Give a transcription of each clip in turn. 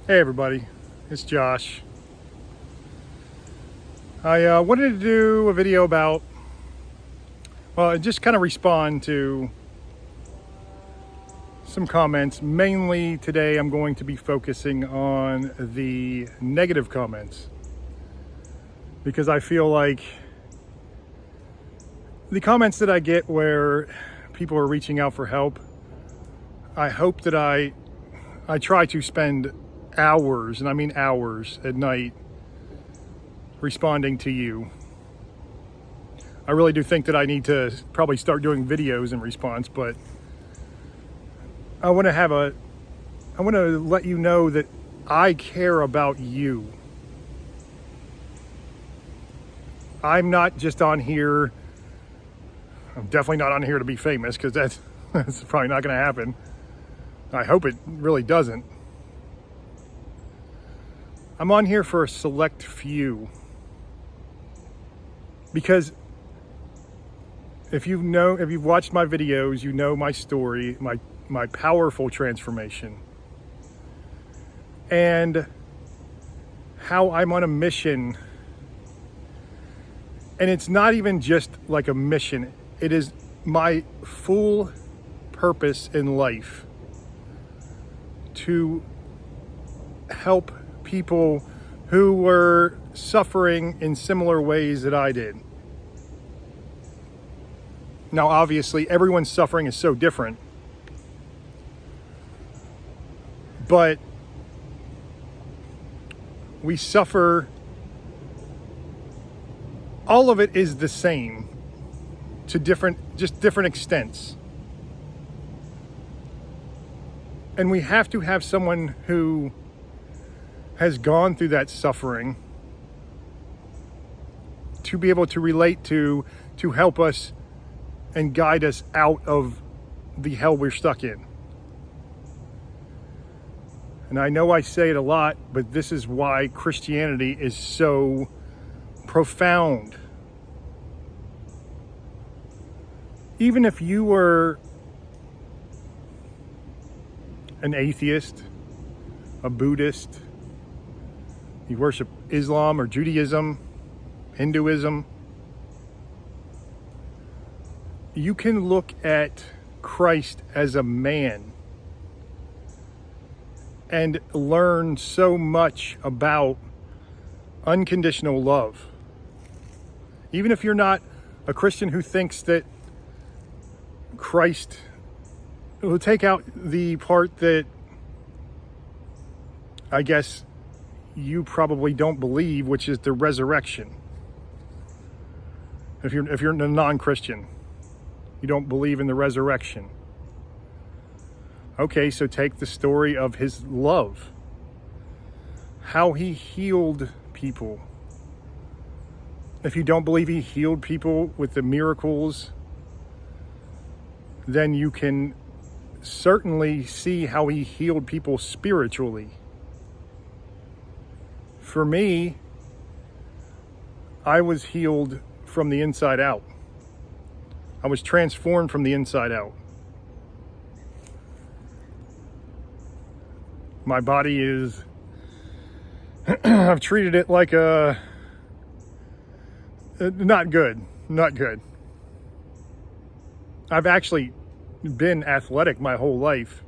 Hey everybody, it's Josh. I wanted to do a video about, just kind of respond to some comments. Mainly today I'm going to be focusing on the negative comments because I feel like the comments that I get where people are reaching out for help, I hope that I try to spend hours, and I mean hours at night, responding to you. I really do think that I need to probably start doing videos in response, but I want to let you know that I care about you. I'm not just on here. I'm definitely not on here to be famous because that's probably not going to happen. I hope it really doesn't. I'm on here for a select few. Because if you've watched my videos, you know my story, my powerful transformation, and how I'm on a mission. And it's not even just like a mission. It is my full purpose in life to help people who were suffering in similar ways that I did. Now, obviously, everyone's suffering is so different, but we suffer, all of it is the same to different extents. And we have to have someone who has gone through that suffering to be able to relate to help us and guide us out of the hell we're stuck in. And I know I say it a lot, but this is why Christianity is so profound. Even if you were an atheist, a Buddhist, you worship Islam or Judaism, Hinduism, you can look at Christ as a man and learn so much about unconditional love. Even if you're not a Christian who thinks that Christ will take out the part that I guess you probably don't believe, which is the resurrection. If you're a non-Christian, you don't believe in the resurrection. Okay, so take the story of his love, how he healed people. If you don't believe he healed people with the miracles, then you can certainly see how he healed people spiritually. For me, I was healed from the inside out. I was transformed from the inside out. My body is, I've treated it like not good. I've actually been athletic my whole life,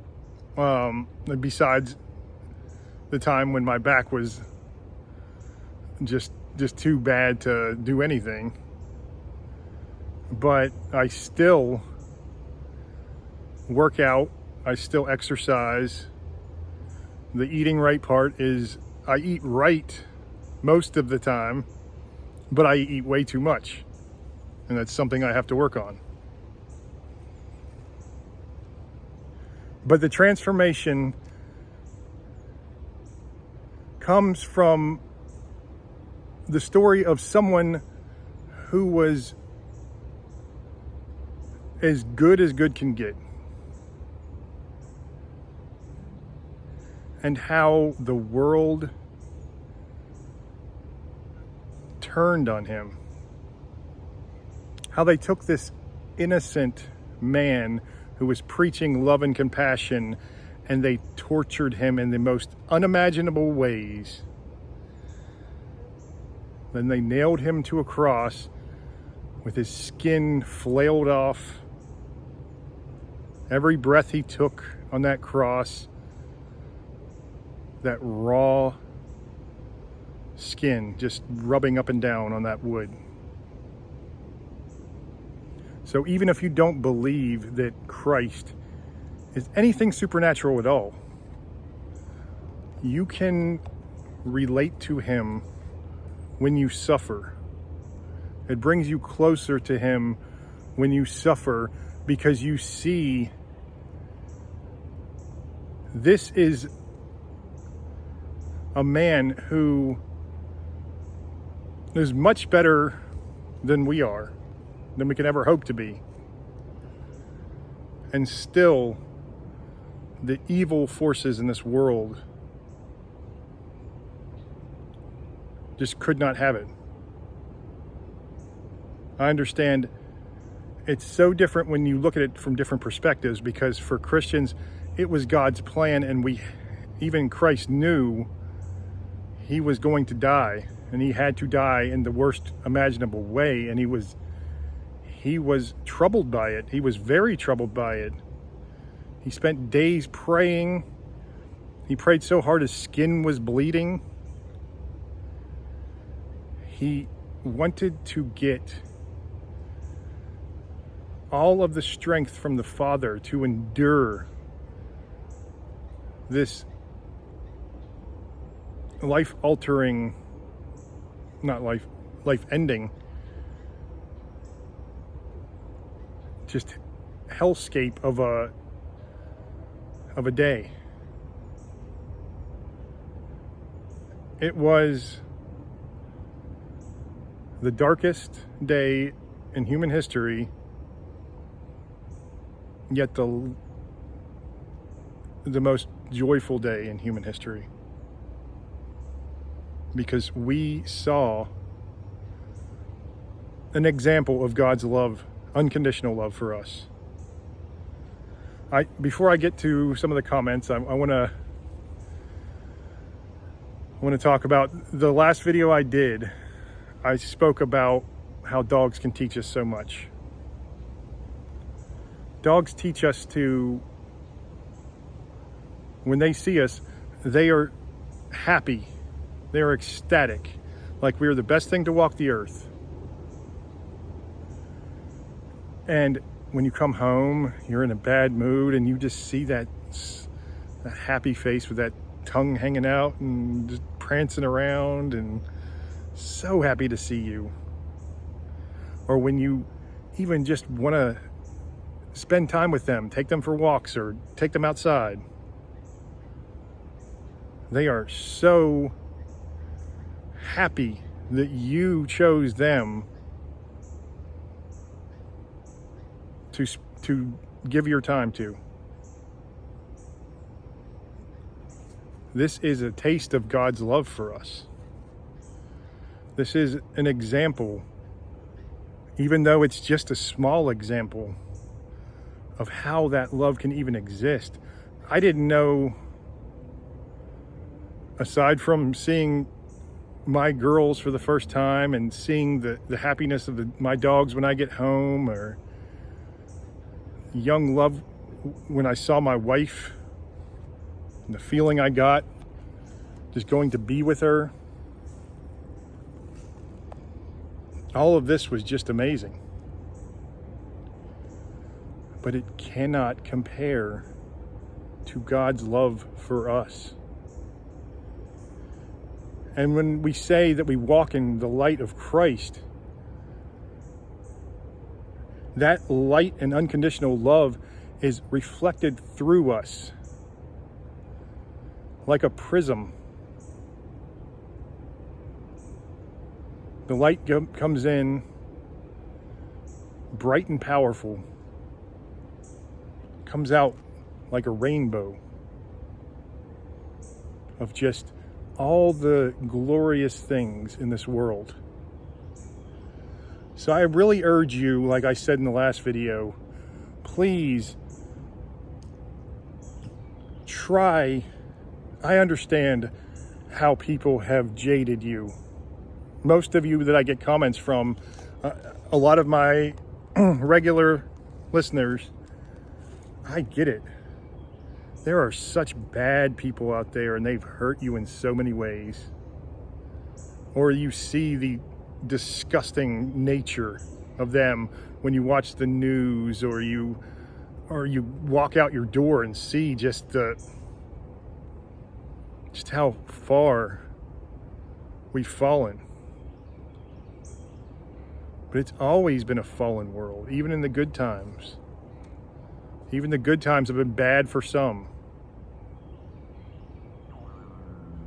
besides the time when my back was just too bad to do anything. But I still work out, I still exercise. The eating right part is I eat right most of the time, but I eat way too much. And that's something I have to work on. But the transformation comes from the story of someone who was as good can get. And how the world turned on him. How they took this innocent man who was preaching love and compassion and they tortured him in the most unimaginable ways. Then they nailed him to a cross with his skin flailed off. Every breath he took on that cross, that raw skin just rubbing up and down on that wood. So even if you don't believe that Christ is anything supernatural at all, you can relate to him when you suffer. It brings you closer to him when you suffer, because you see this is a man who is much better than we are, than we could ever hope to be. And still, the evil forces in this world just could not have it. I understand it's so different when you look at it from different perspectives, because for Christians, it was God's plan, and even Christ knew he was going to die, and he had to die in the worst imaginable way, and he was troubled by it. He was very troubled by it. He spent days praying. He prayed so hard his skin was bleeding. He wanted to get all of the strength from the Father to endure this life-altering, not life-ending, just hellscape of a day. It was the darkest day in human history, yet the most joyful day in human history, because we saw an example of God's love, unconditional love for us. Before I get to some of the comments, I want to talk about the last video I did. I spoke about how dogs can teach us so much. Dogs teach us to, when they see us, they are happy. They are ecstatic, like we are the best thing to walk the earth. And when you come home, you're in a bad mood, and you just see that happy face with that tongue hanging out and just prancing around, and so happy to see you. Or when you even just want to spend time with them, take them for walks or take them outside. They are so happy that you chose them to give your time to. This is a taste of God's love for us. This is an example, even though it's just a small example, of how that love can even exist. I didn't know, aside from seeing my girls for the first time and seeing the happiness of my dogs when I get home, or young love when I saw my wife, and the feeling I got just going to be with her. All of this was just amazing. But it cannot compare to God's love for us. And when we say that we walk in the light of Christ, that light and unconditional love is reflected through us like a prism. The light comes in bright and powerful, comes out like a rainbow of just all the glorious things in this world. So I really urge you, like I said in the last video, please I understand how people have jaded you. Most of you that I get comments from, a lot of my regular listeners, I get it. There are such bad people out there and they've hurt you in so many ways. Or you see the disgusting nature of them when you watch the news, or you walk out your door and see just how far we've fallen. But it's always been a fallen world, even in the good times. Even the good times have been bad for some.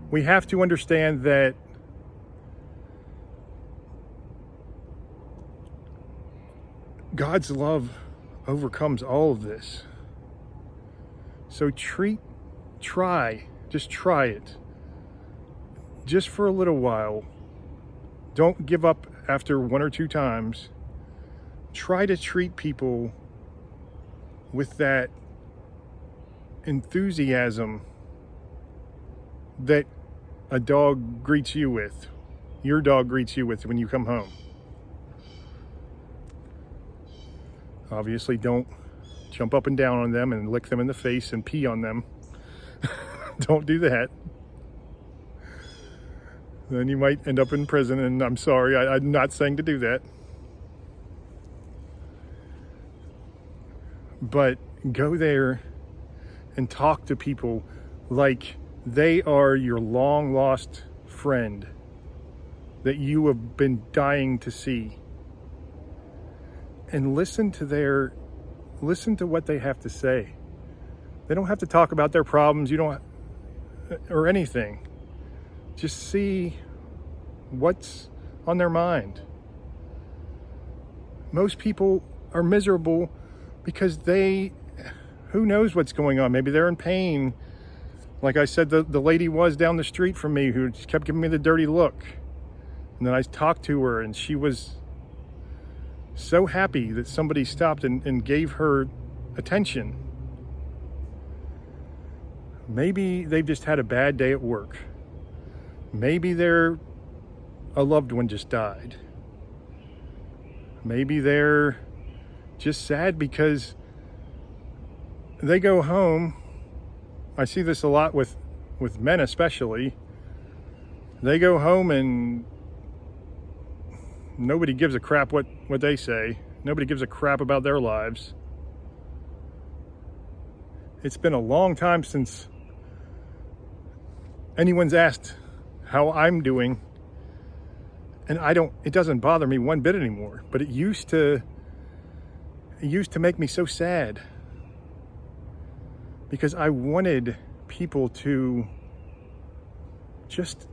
We have to understand that God's love overcomes all of this. So just try it. Just for a little while. Don't give up after one or two times. Try to treat people with that enthusiasm that a dog greets you with, your dog greets you with when you come home. Obviously, don't jump up and down on them and lick them in the face and pee on them. Don't do that. Then you might end up in prison, and I'm sorry, I'm not saying to do that. But go there and talk to people like they are your long lost friend that you have been dying to see. And listen to what they have to say. They don't have to talk about their problems, or anything. Just see what's on their mind. Most people are miserable because who knows what's going on? Maybe they're in pain. Like I said, the lady was down the street from me who just kept giving me the dirty look. And then I talked to her, and she was so happy that somebody stopped and gave her attention. Maybe they've just had a bad day at work. Maybe a loved one just died. Maybe they're just sad because they go home. I see this a lot with men especially. They go home and nobody gives a crap what they say. Nobody gives a crap about their lives. It's been a long time since anyone's asked how I'm doing. And it doesn't bother me one bit anymore. But it used to make me so sad. Because I wanted people to just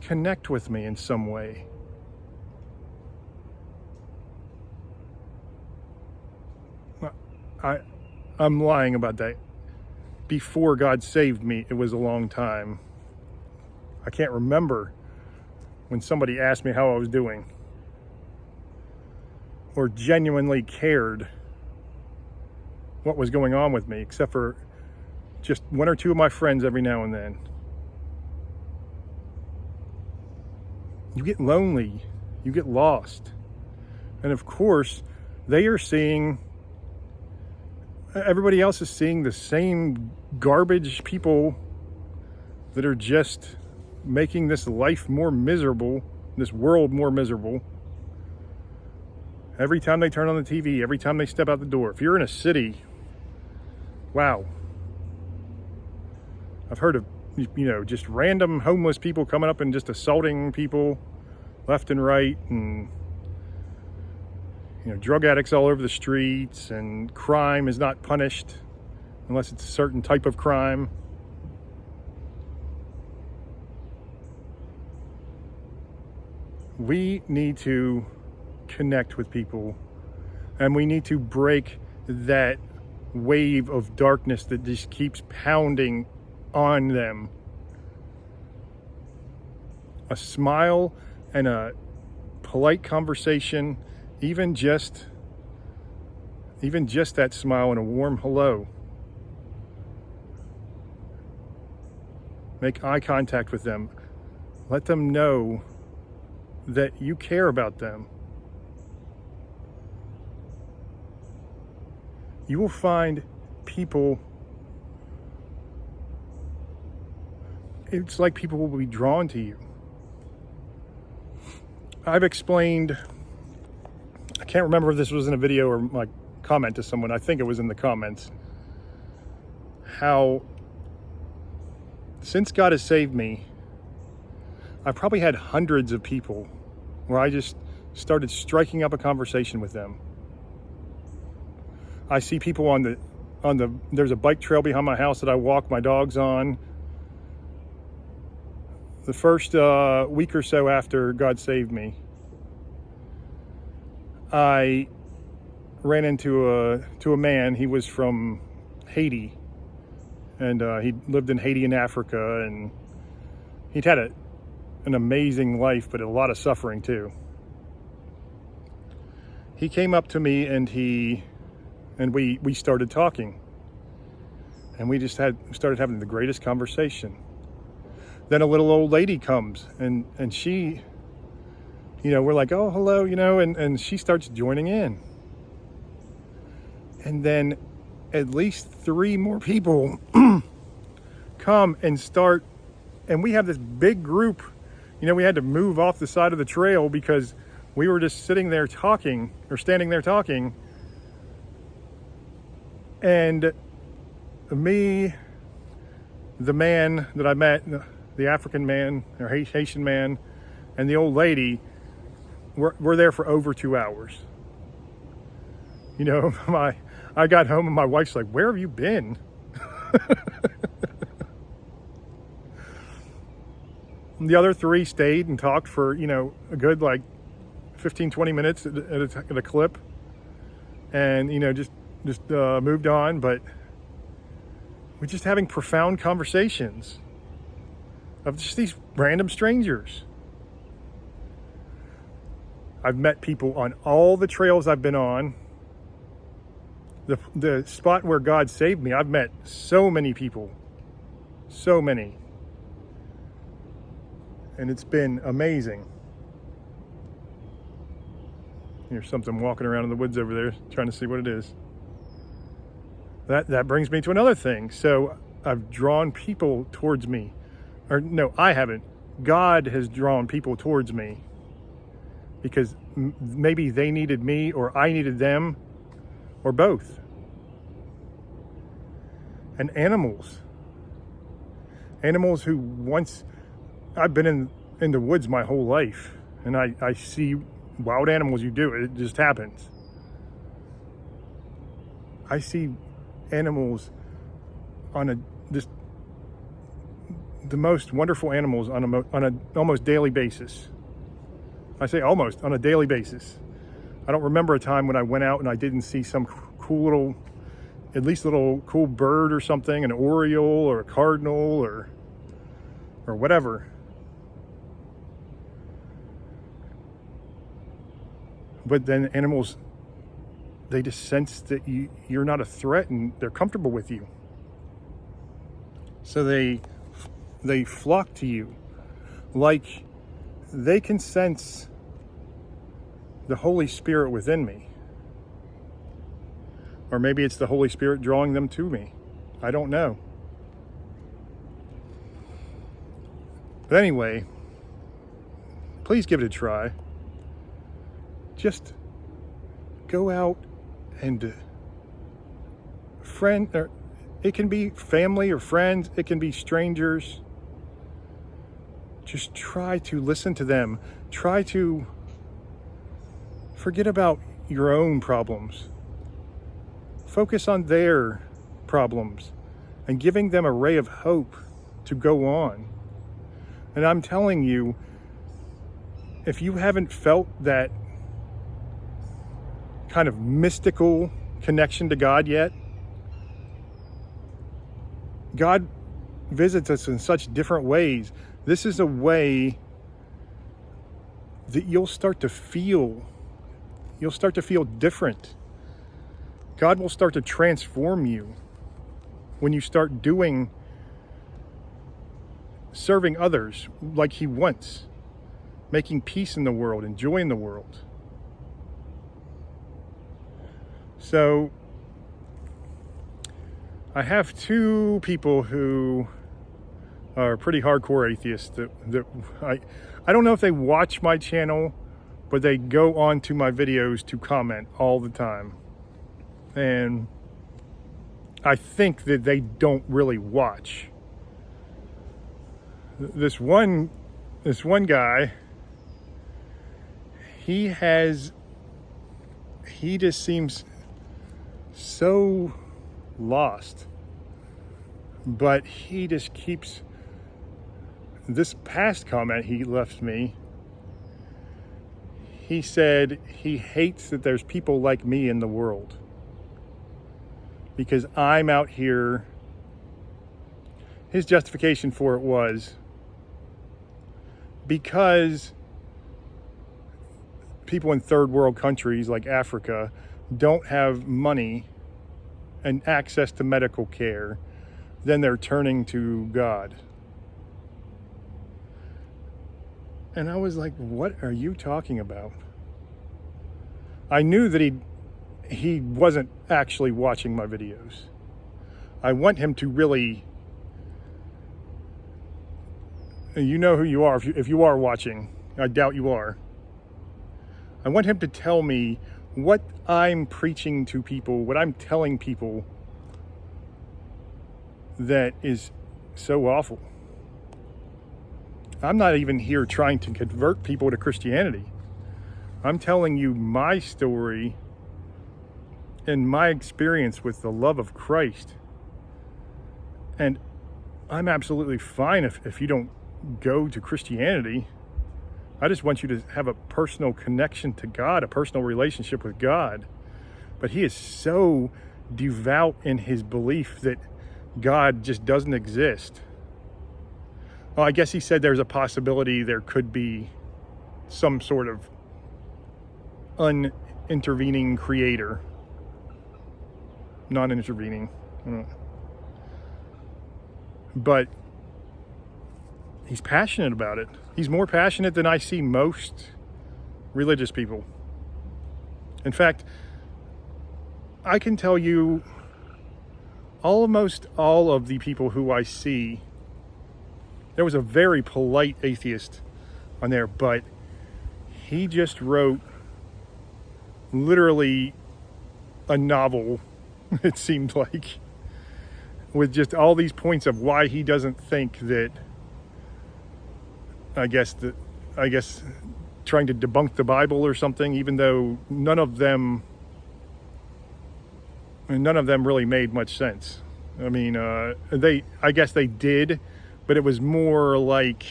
connect with me in some way. I'm lying about that. Before God saved me, it was a long time. I can't remember when somebody asked me how I was doing or genuinely cared what was going on with me, except for just one or two of my friends every now and then. You get lonely, you get lost. And of course, everybody else is seeing the same garbage people that are just making this life more miserable, this world more miserable. Every time they turn on the TV, every time they step out the door. If you're in a city, wow. I've heard of, just random homeless people coming up and just assaulting people left and right, and drug addicts all over the streets, and crime is not punished unless it's a certain type of crime. We need to connect with people, and we need to break that wave of darkness that just keeps pounding on them. A smile and a polite conversation, even just that smile and a warm hello Make eye contact with them. Let them know that you care about them. You will find people, it's like people will be drawn to you. I've explained, I can't remember if this was in a video or my comment to someone, I think it was in the comments, how since God has saved me, I've probably had hundreds of people where I just started striking up a conversation with them. I see people on the there's a bike trail behind my house that I walk my dogs on. The first week or so after God saved me, I ran into a man. He was from Haiti, and he lived in Haiti in Africa, and he'd had an amazing life, but a lot of suffering too. He came up to me and we started talking, and we just started having the greatest conversation. Then a little old lady comes, and she, we're like, oh, hello, and she starts joining in. And then at least 3 more people come and start, and we have this big group. We had to move off the side of the trail because we were just sitting there talking, or standing there talking. And me, the man that I met, the African man or Haitian man, and the old lady, we're there for over 2 hours. I got home and my wife's like, where have you been? The other 3 stayed and talked for, a good 15-20 minutes at a clip, and just moved on. But we're just having profound conversations of just these random strangers. I've met people on all the trails I've been on. The spot where God saved me, I've met so many people, so many, and it's been amazing. There's something walking around in the woods over there, trying to see what it is. That brings me to another thing. So I've drawn people towards me. Or no, I haven't. God has drawn people towards me because maybe they needed me, or I needed them, or both. And animals who once, I've been in the woods my whole life, and I see wild animals. It just happens. I see animals on the most wonderful animals on a almost daily basis. I say almost on a daily basis. I don't remember a time when I went out and I didn't see some cool little, at least a little cool bird or something, an oriole or a cardinal or whatever. But then animals, they just sense that you're not a threat, and they're comfortable with you. So they flock to you, like they can sense the Holy Spirit within me. Or maybe it's the Holy Spirit drawing them to me. I don't know. But anyway, please give it a try. Just go out and or it can be family or friends, it can be strangers. Just try to listen to them. Try to forget about your own problems. Focus on their problems and giving them a ray of hope to go on. And I'm telling you, if you haven't felt that kind of mystical connection to God yet, God visits us in such different ways. This is a way that you'll start to feel different. God will start to transform you when you start doing serving others like he wants, making peace in the world, enjoying the world. So I have two people who are pretty hardcore atheists that I don't know if they watch my channel, but they go on to my videos to comment all the time. And I think that they don't really watch. This one guy, he just seems so lost, but he just keeps, this past comment he left me, he said he hates that there's people like me in the world because I'm out here. His justification for it was because people in third world countries like Africa don't have money and access to medical care, then they're turning to God. And I was like, what are you talking about? I knew that he wasn't actually watching my videos. I want him to really, you know who you are if you are watching. I doubt you are. I want him to tell me what I'm preaching to people, what I'm telling people that is so awful. I'm not even here trying to convert people to Christianity. I'm telling you my story and my experience with the love of Christ. And I'm absolutely fine if you don't go to Christianity. I just want you to have a personal connection to God, a personal relationship with God. But he is so devout in his belief that God just doesn't exist. Well, I guess he said there's a possibility there could be some sort of unintervening creator. Non-intervening. But he's passionate about it. He's more passionate than I see most religious people. In fact, I can tell you almost all of the people who I see. There was a very polite atheist on there, but he just wrote literally a novel, it seemed like, with just all these points of why he doesn't think that, I guess trying to debunk the Bible or something, even though none of them really made much sense. I mean, I guess they did, but it was more like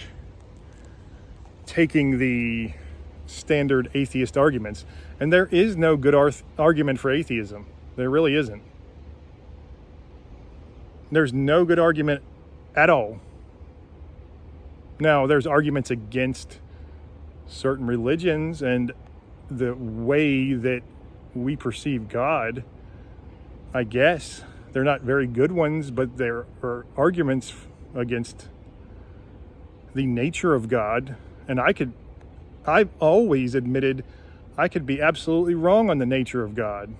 taking the standard atheist arguments. And there is no good argument for atheism. There really isn't. There's no good argument at all. Now, there's arguments against certain religions and the way that we perceive God. I guess they're not very good ones, but there are arguments against the nature of God. And I've always admitted I could be absolutely wrong on the nature of God.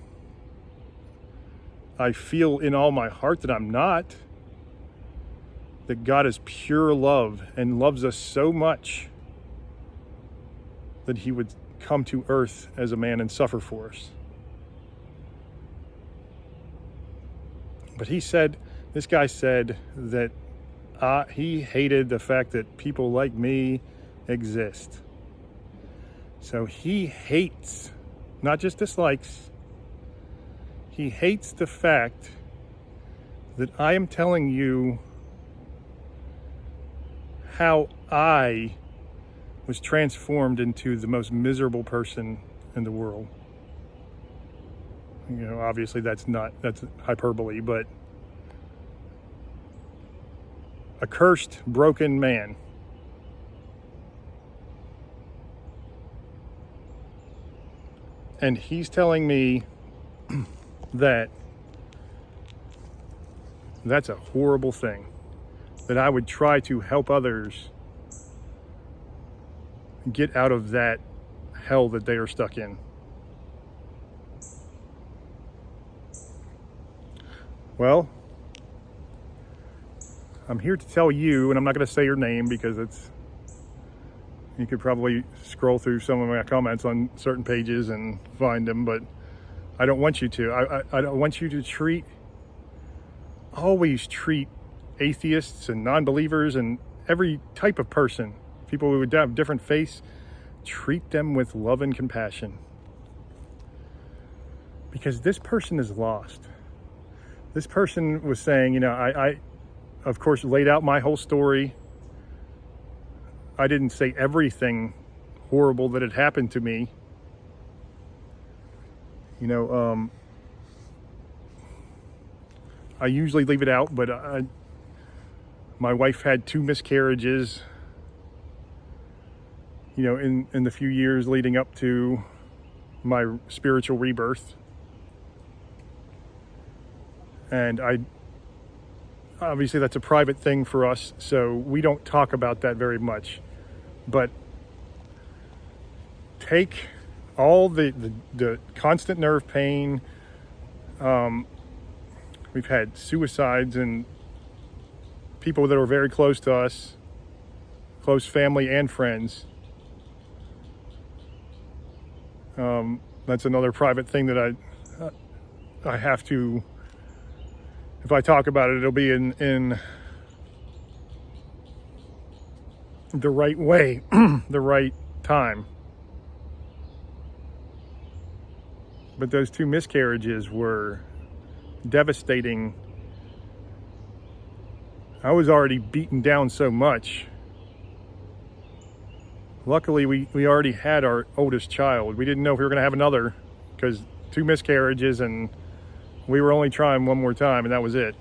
I feel in all my heart that I'm not. That God is pure love and loves us so much that he would come to earth as a man and suffer for us. But this guy said that he hated the fact that people like me exist. So he hates, not just dislikes, he hates the fact that I am telling you how I was transformed into the most miserable person in the world. You know, obviously that's hyperbole, but a cursed, broken man. And he's telling me that that's a horrible thing. that I would try to help others get out of that hell that they are stuck in. Well, I'm here to tell you, and I'm not going to say your name because you could probably scroll through some of my comments on certain pages and find them, but I don't want you to. I don't want you to always treat atheists and non-believers and every type of person, people who would have different faiths, treat them with love and compassion. Because this person is lost. This person was saying, I of course laid out my whole story. I didn't say everything horrible that had happened to me. I usually leave it out, but my wife had 2 miscarriages, in the few years leading up to my spiritual rebirth. And obviously that's a private thing for us, so we don't talk about that very much. But take all the constant nerve pain. We've had suicides and people that were very close to us, close family and friends. That's another private thing that I have to, if I talk about it, it'll be in the right way, the right time. But those 2 miscarriages were devastating. I was already beaten down so much. Luckily, we already had our oldest child. We didn't know if we were going to have another, because 2 miscarriages, and we were only trying one more time, and that was it.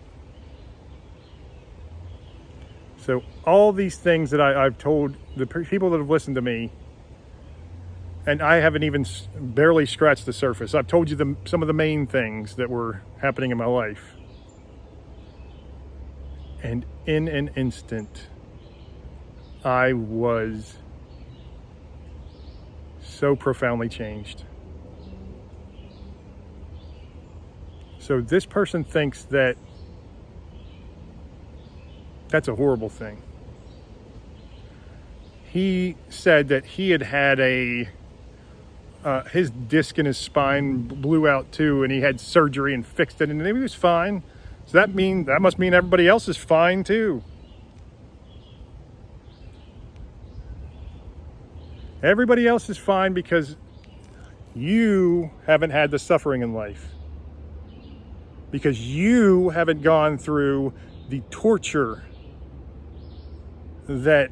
So all these things that I've told the people that have listened to me, and I haven't even barely scratched the surface. I've told you some of the main things that were happening in my life. And in an instant, I was so profoundly changed. So this person thinks that that's a horrible thing. He said that he had his disc in his spine blew out too, and he had surgery and fixed it, and he was fine. So that must mean everybody else is fine too. Everybody else is fine because you haven't had the suffering in life. Because you haven't gone through the torture that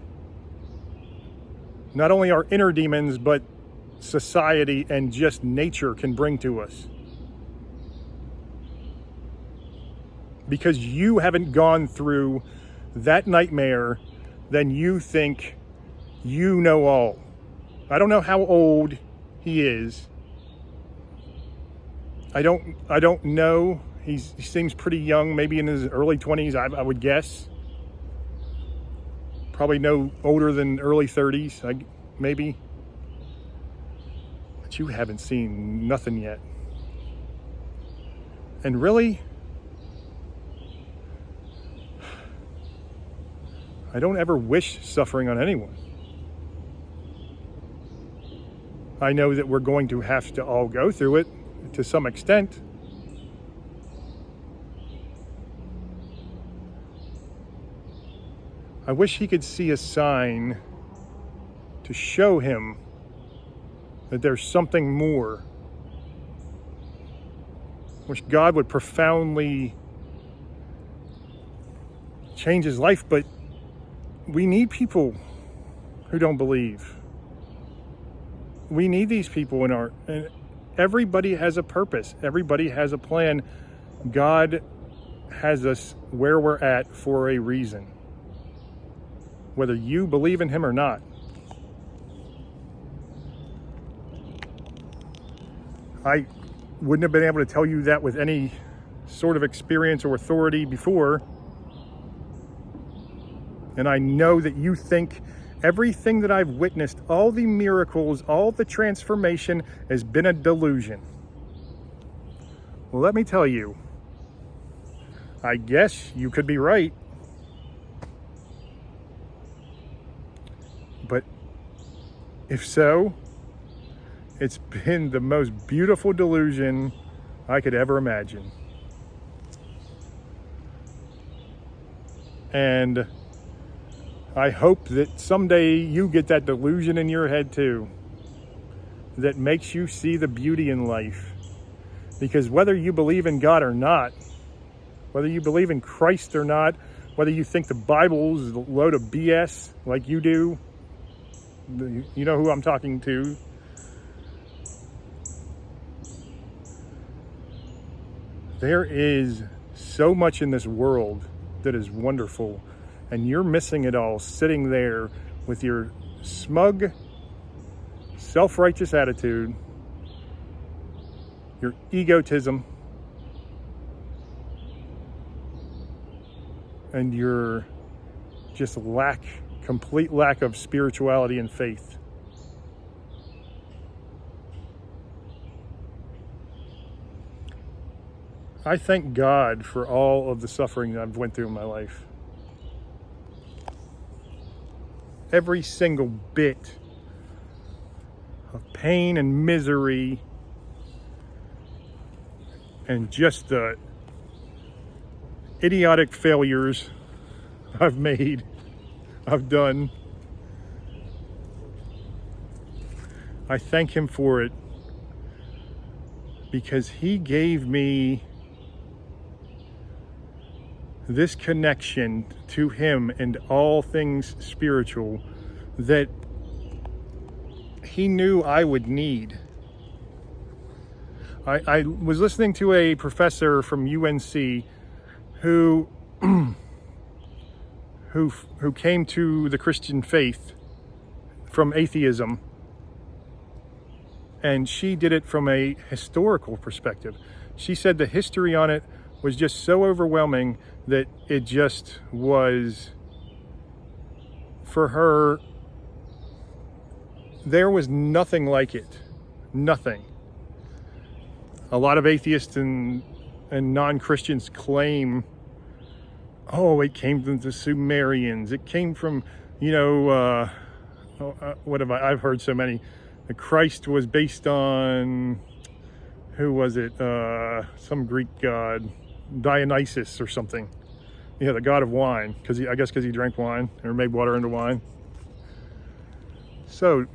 not only our inner demons, but society and just nature can bring to us. Because you haven't gone through that nightmare, then you think you know all. I don't know how old he is. I don't know. He seems pretty young, maybe in his early 20s, I would guess. Probably no older than early 30s, maybe. But you haven't seen nothing yet. And really, I don't ever wish suffering on anyone. I know that we're going to have to all go through it to some extent. I wish he could see a sign to show him that there's something more. I wish God would profoundly change his life, but we need people who don't believe. We need these people and everybody has a purpose. Everybody has a plan. God has us where we're at for a reason, whether you believe in him or not. I wouldn't have been able to tell you that with any sort of experience or authority before. And I know that you think everything that I've witnessed, all the miracles, all the transformation has been a delusion. Well, let me tell you, I guess you could be right. But if so, it's been the most beautiful delusion I could ever imagine. And I hope that someday you get that delusion in your head too, that makes you see the beauty in life. Because whether you believe in God or not, whether you believe in Christ or not, whether you think the Bible is a load of BS like you do, you know who I'm talking to. There is so much in this world that is wonderful, and you're missing it all sitting there with your smug, self-righteous attitude, your egotism, and your just complete lack of spirituality and faith. I thank God for all of the suffering that I've went through in my life. Every single bit of pain and misery and just the idiotic failures I've made, I've done. I thank Him for it, because He gave me this connection to Him and all things spiritual that He knew I would need. I was listening to a professor from UNC who came to the Christian faith from atheism, and she did it from a historical perspective. She said the history on it was just so overwhelming that it just was, for her, there was nothing like it. Nothing. A lot of atheists and non-Christians claim, oh, it came from the Sumerians. It came from, I've heard so many. The Christ was based on, who was it? Some Greek god, Dionysus or something. Yeah, the god of wine, because he drank wine or made water into wine. So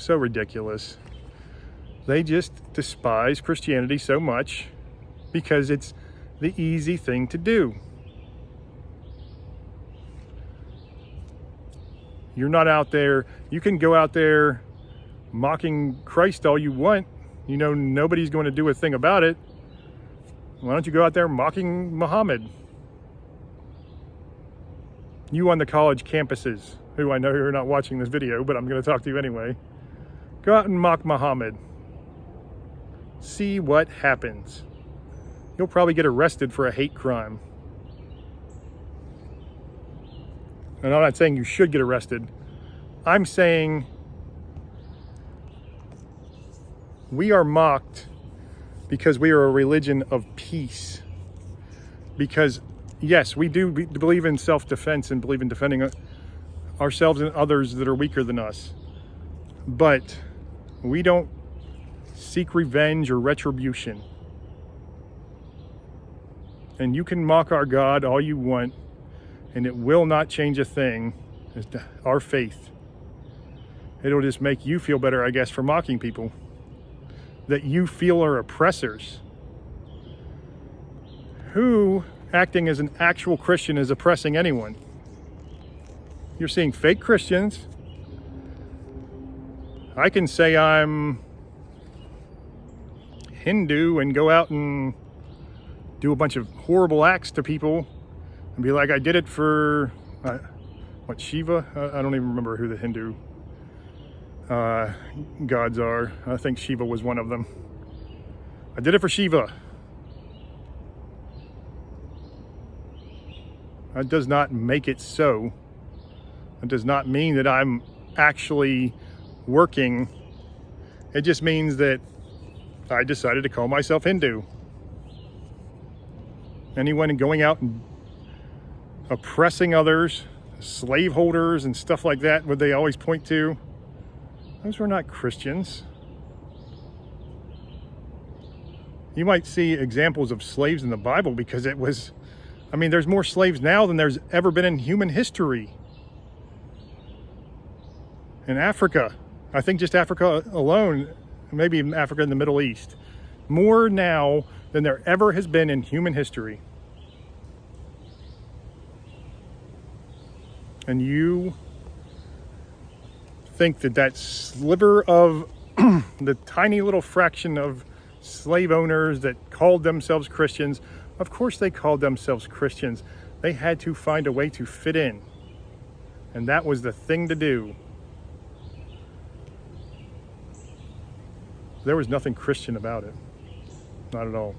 ridiculous. They just despise Christianity so much because it's the easy thing to do. You're not out there, you can go out there mocking Christ all you want. You know nobody's going to do a thing about it. Why don't you go out there mocking Muhammad? You on the college campuses, who I know you're not watching this video, but I'm going to talk to you anyway. Go out and mock Muhammad. See what happens. You'll probably get arrested for a hate crime. And I'm not saying you should get arrested. I'm saying we are mocked because we are a religion of peace. Because, yes, we do believe in self-defense and believe in defending ourselves and others that are weaker than us. But we don't seek revenge or retribution. And you can mock our God all you want, and it will not change a thing. It's our faith. It'll just make you feel better, I guess, for mocking people that you feel are oppressors. Who, acting as an actual Christian, is oppressing anyone? You're seeing fake Christians. I can say I'm Hindu and go out and do a bunch of horrible acts to people and be like, I did it for, Shiva? I don't even remember who the Hindu gods are. I think Shiva was one of them. I did it for Shiva. That does not make it so. It does not mean that I'm actually working. It just means that I decided to call myself Hindu. Anyone going out and oppressing others, slaveholders and stuff like that, what they always point to, those were not Christians. You might see examples of slaves in the Bible because it was, I mean, there's more slaves now than there's ever been in human history. In Africa, I think just Africa alone, maybe even Africa and the Middle East, more now than there ever has been in human history. And you think that that sliver of the tiny little fraction of slave owners that called themselves Christians, of course they called themselves Christians. They had to find a way to fit in. And that was the thing to do. There was nothing Christian about it. Not at all.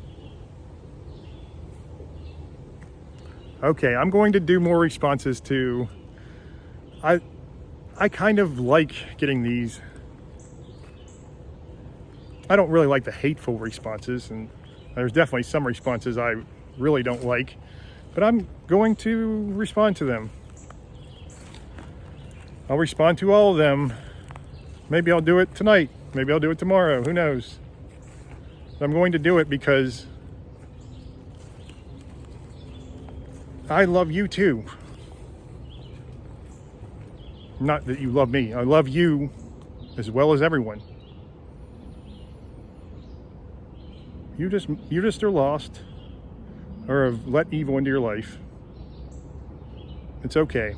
Okay, I'm going to do more responses to... I kind of like getting these. I don't really like the hateful responses, and there's definitely some responses I really don't like, but I'm going to respond to them. I'll respond to all of them. Maybe I'll do it tonight. Maybe I'll do it tomorrow. Who knows? But I'm going to do it because I love you too. Not that you love me. I love you as well as everyone. You just are lost or have let evil into your life. It's okay.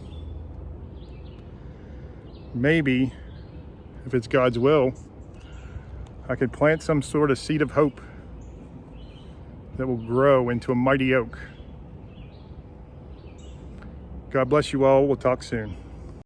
Maybe, if it's God's will, I could plant some sort of seed of hope that will grow into a mighty oak. God bless you all. We'll talk soon.